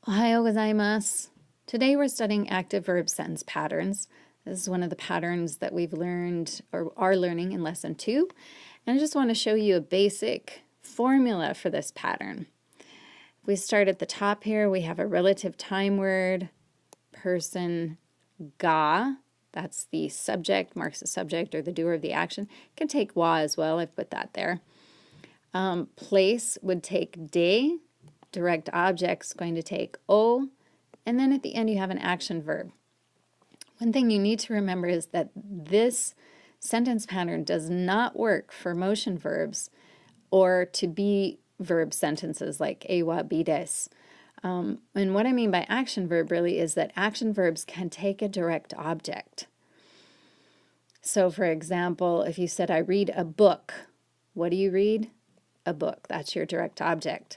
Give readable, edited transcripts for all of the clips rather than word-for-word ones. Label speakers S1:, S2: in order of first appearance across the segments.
S1: Ohayou gozaimasu. Today we're studying active verb sentence patterns. This is one of the patterns that we've learned or are learning in lesson 2. And I just want to show you a basic formula for this pattern. If we start at the top here, we have a relative time word, person, ga. That's the subject, marks the subject or the doer of the action. It can take wa as well. I've put that there. Place would take de. Direct object's going to take o. And then at the end you have an action verb. One thing you need to remember is that this sentence pattern does not work for motion verbs or to be verb sentences like ewa bides. And what I mean by action verb really is that action verbs can take a direct object. So for example, if you said, I read a book, what do you read? A book. That's your direct object.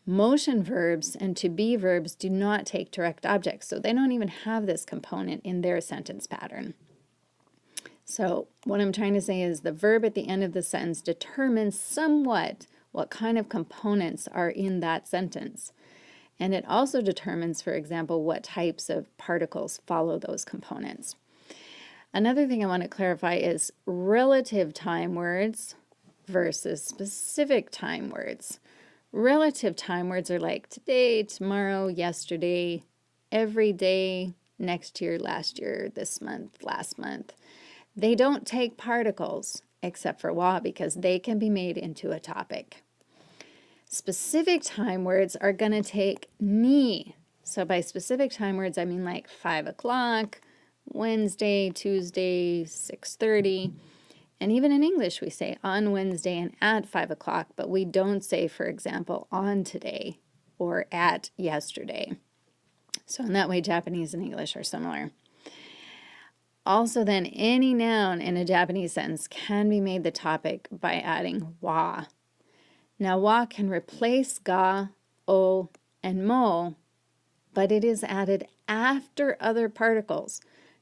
S1: Motion verbs and to be verbs do not take direct objects, so they don't even have this component in their sentence pattern. So what I'm trying to say is the verb at the end of the sentence determines somewhat what kind of components are in that sentence. And it also determines, for example, what types of particles follow those components. Another thing I want to clarify is relative time words versus specific time words. Relative time words are like today, tomorrow, yesterday, every day, next year, last year, this month, last month. They don't take particles except for wa because they can be made into a topic. Specific time words are going to take ni. So by specific time words, I mean like 5 o'clock, Wednesday, Tuesday, 6:30. And even in English, we say on Wednesday and at 5 o'clock, but we don't say, for example, on today or at yesterday. So in that way, Japanese and English are similar. Also then, any noun in a Japanese sentence can be made the topic by adding wa. Now, wa can replace ga, o, and mo, but it is added after other particles.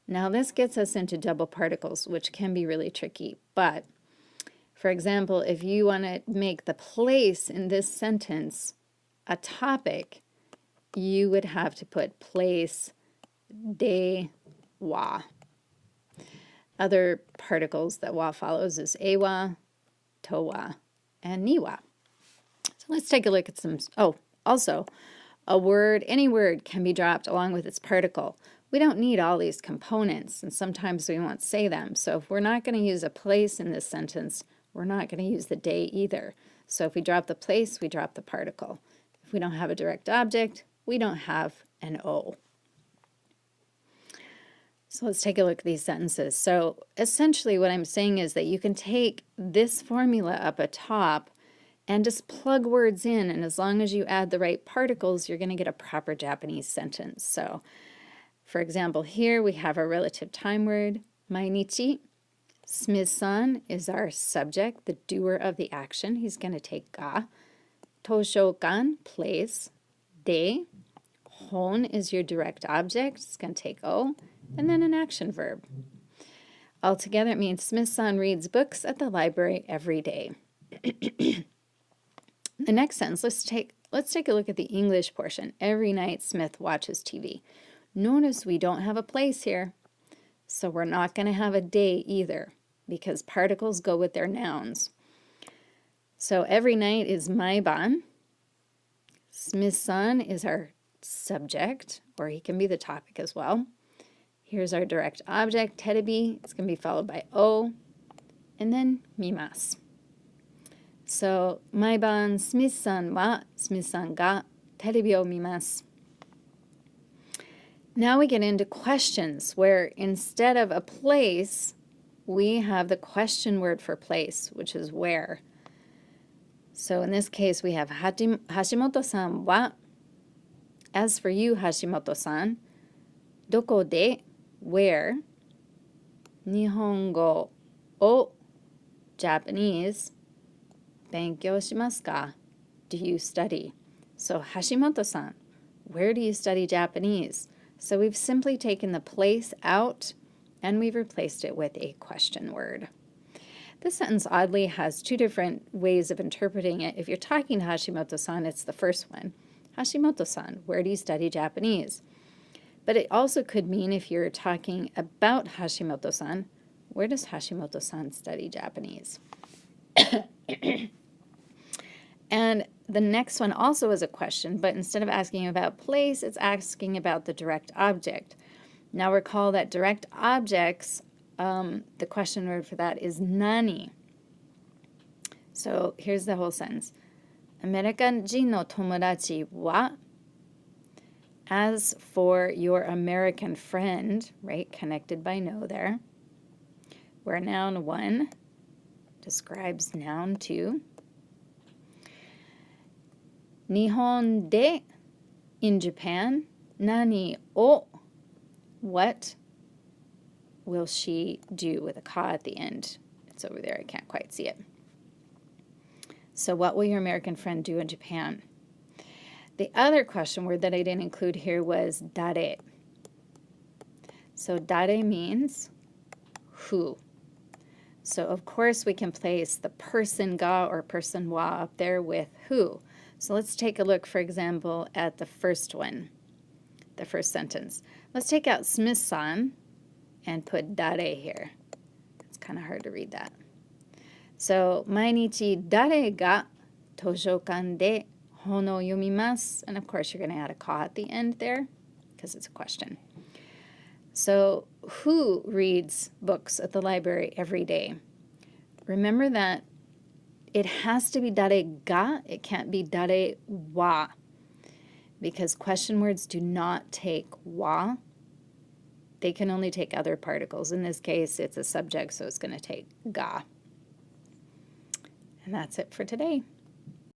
S1: Now this gets us into double particles, which can be really tricky. But, for example, if you want to make the place in this sentence a topic, you would have to put place de wa. Other particles that wa follows is ewa, towa, and niwa. So let's take a look at some, also, a word, any word can be dropped along with its particle. We don't need all these components, and sometimes we won't say them. So if we're not going to use a place in this sentence, we're not going to use the day either. So if we drop the place, we drop the particle. If we don't have a direct object, we don't have an O. So let's take a look at these sentences. So essentially what I'm saying is that you can take this formula up atop and just plug words in, and as long as you add the right particles, you're going to get a proper Japanese sentence. So for example, here we have our relative time word, mainichi. Smith-san is our subject, the doer of the action. He's going to take ga. Toshokan, place. De. Hon is your direct object. It's going to take o. And then an action verb. Altogether, it means Smith-san reads books at the library every day. The next sentence, let's take a look at the English portion. Every night, Smith watches TV. Notice we don't have a place here, so we're not going to have a day either because particles go with their nouns. So every night is maiban. Smith-san is our subject, or he can be the topic as well. Here's our direct object, terebi. It's going to be followed by o, and then mimasu. So maiban Smith-san wa Smith-san ga terebi o mimasu. Now we get into questions where instead of a place, we have the question word for place, which is where. So in this case, we have Hashimoto-san wa. As for you, Hashimoto-san, doko de, where, Nihongo o, Japanese, benkyou shimasu ka, do you study? So Hashimoto-san, where do you study Japanese? So we've simply taken the place out and we've replaced it with a question word. This sentence oddly has two different ways of interpreting it. If you're talking to Hashimoto-san, it's the first one. Hashimoto-san, where do you study Japanese? But it also could mean if you're talking about Hashimoto-san, where does Hashimoto-san study Japanese? And the next one also is a question, but instead of asking about place, it's asking about the direct object. Now recall that direct objects, the question word for that is nani. So here's the whole sentence. American jin no tomodachi wa. As for your American friend, right, connected by no there, where noun 1 describes noun 2. Nihon de, in Japan, nani o, what will she do, with a ka at the end. It's over there, I can't quite see it. So what will your American friend do in Japan? The other question word that I didn't include here was dare. So dare means who. So of course we can place the person ga or person wa up there with who. So let's take a look, for example, at the first one, the first sentence. Let's take out Smith-san and put dare here. It's kind of hard to read that. So, 毎日誰が図書館で本を読みます? And of course you're going to add a ka at the end there because it's a question. So, who reads books at the library every day? Remember that it has to be dare ga, it can't be dare wa, because question words do not take wa. They can only take other particles. In this case, it's a subject, so it's going to take ga. And that's it for today.